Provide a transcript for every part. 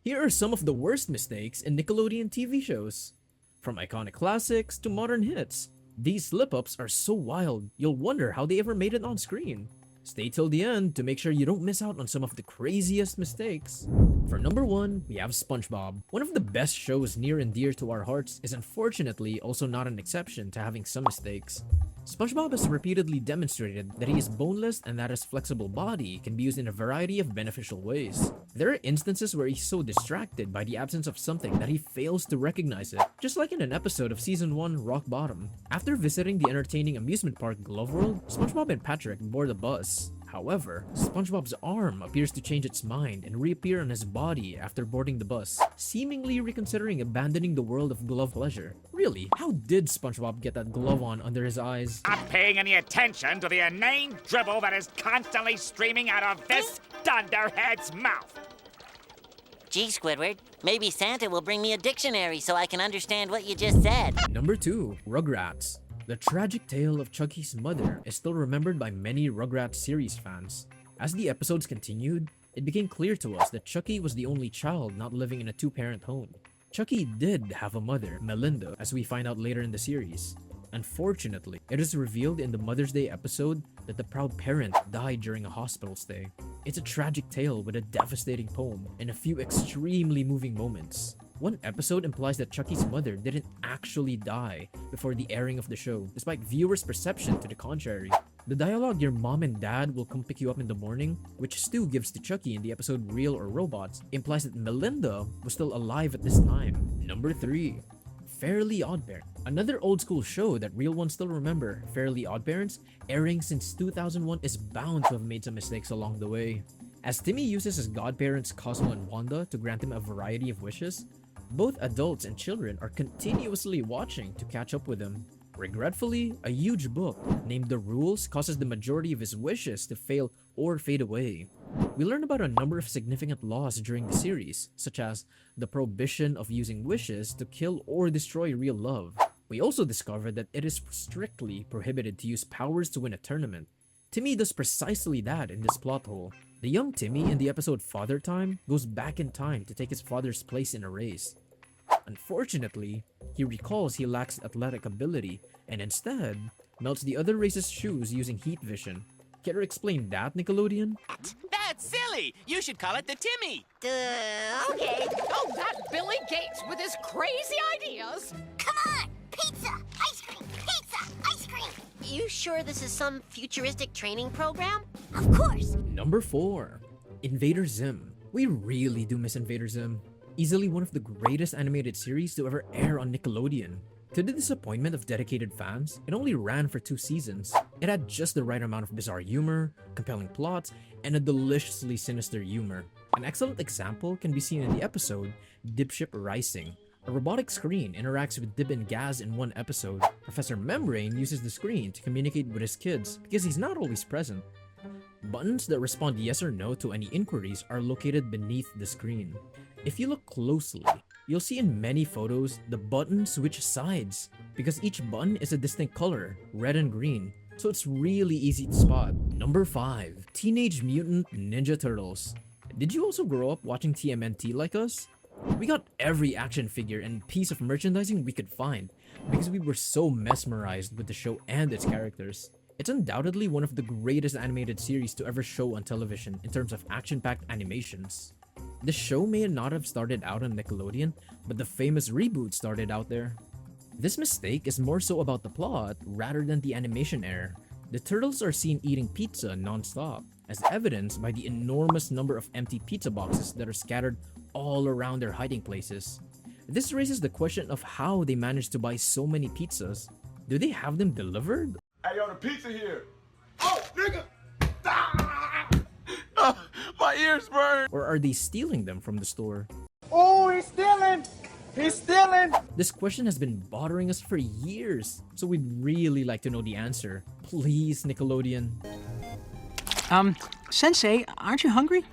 Here are some of the worst mistakes in Nickelodeon TV shows. From iconic classics to modern hits, these slip-ups are so wild, you'll wonder how they ever made it on screen. Stay till the end to make sure you don't miss out on some of the craziest mistakes. For number 1, we have SpongeBob. One of the best shows near and dear to our hearts is unfortunately also not an exception to having some mistakes. SpongeBob has repeatedly demonstrated that he is boneless and that his flexible body can be used in a variety of beneficial ways. There are instances where he's so distracted by the absence of something that he fails to recognize it, just like in an episode of Season 1 Rock Bottom. After visiting the entertaining amusement park Glove World, SpongeBob and Patrick board a bus. However, SpongeBob's arm appears to change its mind and reappear on his body after boarding the bus, seemingly reconsidering abandoning the world of glove pleasure. Really, how did SpongeBob get that glove on under his eyes? Not paying any attention to the inane dribble that is constantly streaming out of this dunderhead's mouth. Gee, Squidward, maybe Santa will bring me a dictionary so I can understand what you just said. Number 2, Rugrats. The tragic tale of Chucky's mother is still remembered by many Rugrats series fans. As the episodes continued, it became clear to us that Chucky was the only child not living in a two-parent home. Chucky did have a mother, Melinda, as we find out later in the series. Unfortunately, it is revealed in the Mother's Day episode that the proud parent died during a hospital stay. It's a tragic tale with a devastating poem and a few extremely moving moments. One episode implies that Chucky's mother didn't actually die before the airing of the show, despite viewers' perception to the contrary. The dialogue "Your mom and dad will come pick you up in the morning," which Stu gives to Chucky in the episode Real or Robots, implies that Melinda was still alive at this time. Number 3. Fairly OddParents. Another old school show that real ones still remember, Fairly OddParents, airing since 2001, is bound to have made some mistakes along the way. As Timmy uses his godparents Cosmo and Wanda to grant him a variety of wishes, both adults and children are continuously watching to catch up with him. Regretfully, a huge book named The Rules causes the majority of his wishes to fail or fade away. We learn about a number of significant laws during the series, such as the prohibition of using wishes to kill or destroy real love. We also discover that it is strictly prohibited to use powers to win a tournament. Timmy does precisely that in this plot hole. The young Timmy in the episode Father Time goes back in time to take his father's place in a race. Unfortunately, he recalls he lacks athletic ability and instead melts the other race's shoes using heat vision. Care to explain that, Nickelodeon? That's silly! You should call it the Timmy! Okay. Oh, that Billy Gates with his crazy ideas! Come on! Pizza! Ice cream! Pizza! Ice cream! You sure this is some futuristic training program? Of course! Number 4. Invader Zim. We really do miss Invader Zim. Easily one of the greatest animated series to ever air on Nickelodeon. To the disappointment of dedicated fans, it only ran for 2 seasons. It had just the right amount of bizarre humor, compelling plots, and a deliciously sinister humor. An excellent example can be seen in the episode Dipship Rising. A robotic screen interacts with Dib and Gaz in one episode. Professor Membrane uses the screen to communicate with his kids because he's not always present. Buttons that respond yes or no to any inquiries are located beneath the screen. If you look closely, you'll see in many photos the buttons switch sides because each button is a distinct color, red and green, so it's really easy to spot. Number 5. Teenage Mutant Ninja Turtles. Did you also grow up watching TMNT like us? We got every action figure and piece of merchandising we could find because we were so mesmerized with the show and its characters. It's undoubtedly one of the greatest animated series to ever show on television in terms of action-packed animations. The show may not have started out on Nickelodeon, but the famous reboot started out there. This mistake is more so about the plot rather than the animation error. The turtles are seen eating pizza non-stop, as evidenced by the enormous number of empty pizza boxes that are scattered all around their hiding places. This raises the question of how they managed to buy so many pizzas. Do they have them delivered? Hey, yo, the pizza here. Oh, nigga! My ears burn! Or are they stealing them from the store? Oh, he's stealing! He's stealing! This question has been bothering us for years, so we'd really like to know the answer. Please, Nickelodeon. Sensei, aren't you hungry?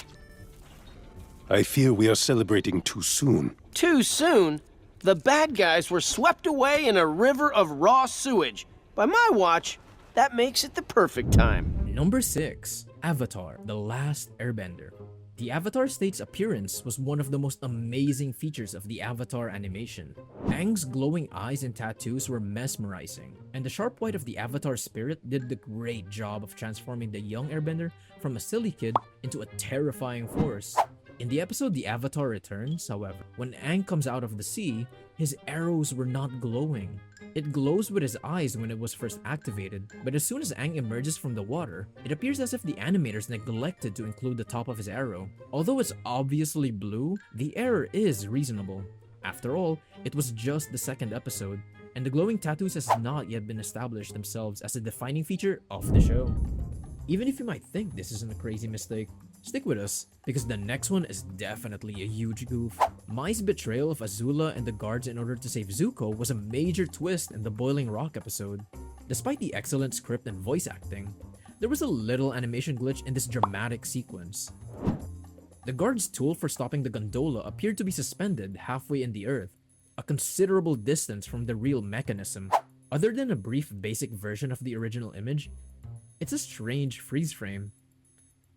I fear we are celebrating too soon. Too soon? The bad guys were swept away in a river of raw sewage. By my watch, that makes it the perfect time. Number 6. Avatar: The Last Airbender. The Avatar state's appearance was one of the most amazing features of the Avatar animation. Aang's glowing eyes and tattoos were mesmerizing, and the sharp white of the Avatar spirit did the great job of transforming the young airbender from a silly kid into a terrifying force. In the episode The Avatar Returns, however, when Aang comes out of the sea, his arrows were not glowing. It glows with his eyes when it was first activated, but as soon as Aang emerges from the water, it appears as if the animators neglected to include the top of his arrow. Although it's obviously blue, the error is reasonable. After all, it was just the second episode, and the glowing tattoos has not yet been established themselves as a defining feature of the show. Even if you might think this isn't a crazy mistake, stick with us, because the next one is definitely a huge goof. Mai's betrayal of Azula and the guards in order to save Zuko was a major twist in the Boiling Rock episode. Despite the excellent script and voice acting, there was a little animation glitch in this dramatic sequence. The guard's tool for stopping the gondola appeared to be suspended halfway in the earth, a considerable distance from the real mechanism. Other than a brief basic version of the original image, it's a strange freeze frame.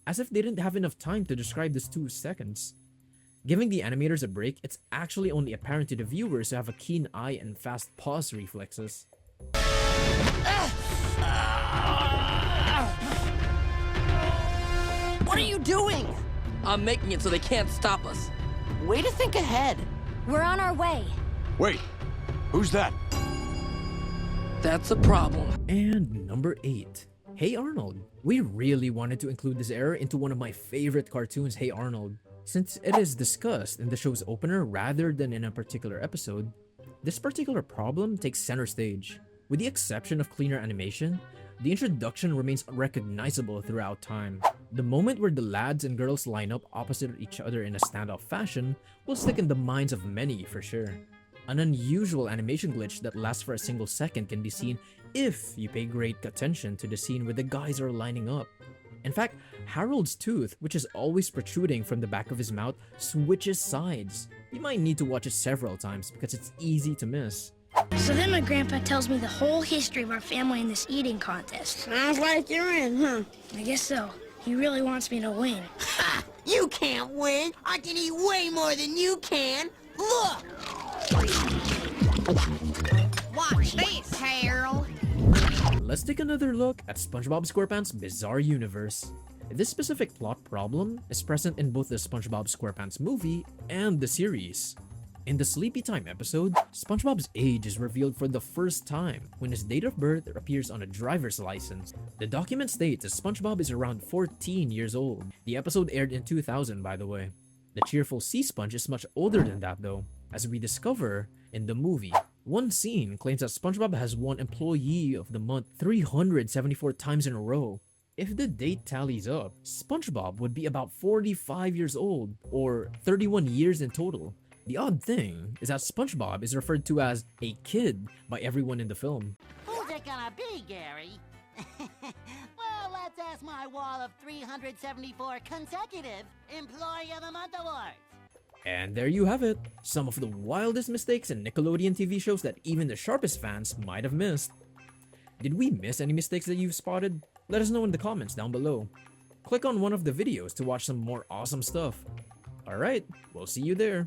As if they didn't have enough time to describe this 2 seconds. Giving the animators a break, it's actually only apparent to the viewers who have a keen eye and fast pause reflexes. What are you doing? I'm making it so they can't stop us. Way to think ahead. We're on our way. Wait, who's that? That's a problem. And number 8. Hey Arnold. We really wanted to include this error into one of my favorite cartoons, Hey Arnold. Since it is discussed in the show's opener rather than in a particular episode, this particular problem takes center stage. With the exception of cleaner animation, the introduction remains recognizable throughout time. The moment where the lads and girls line up opposite each other in a standoff fashion will stick in the minds of many for sure. An unusual animation glitch that lasts for a single second can be seen if you pay great attention to the scene where the guys are lining up. In fact, Harold's tooth, which is always protruding from the back of his mouth, switches sides. You might need to watch it several times because it's easy to miss. So then my grandpa tells me the whole history of our family in this eating contest. Sounds like you're in, huh? I guess so. He really wants me to win. Ha! You can't win! I can eat way more than you can! Look! Watch this, Harold. Let's take another look at SpongeBob SquarePants' bizarre universe. This specific plot problem is present in both the SpongeBob SquarePants movie and the series. In the Sleepy Time episode, SpongeBob's age is revealed for the first time when his date of birth appears on a driver's license. The document states that SpongeBob is around 14 years old. The episode aired in 2000, by the way. The cheerful Sea Sponge is much older than that though, as we discover in the movie. One scene claims that SpongeBob has won Employee of the Month 374 times in a row. If the date tallies up, SpongeBob would be about 45 years old, or 31 years in total. The odd thing is that SpongeBob is referred to as a kid by everyone in the film. Who's it gonna be, Gary? Well, let's ask my wall of 374 consecutive Employee of the Month awards. And there you have it, some of the wildest mistakes in Nickelodeon TV shows that even the sharpest fans might have missed. Did we miss any mistakes that you've spotted? Let us know in the comments down below. Click on one of the videos to watch some more awesome stuff. Alright, we'll see you there.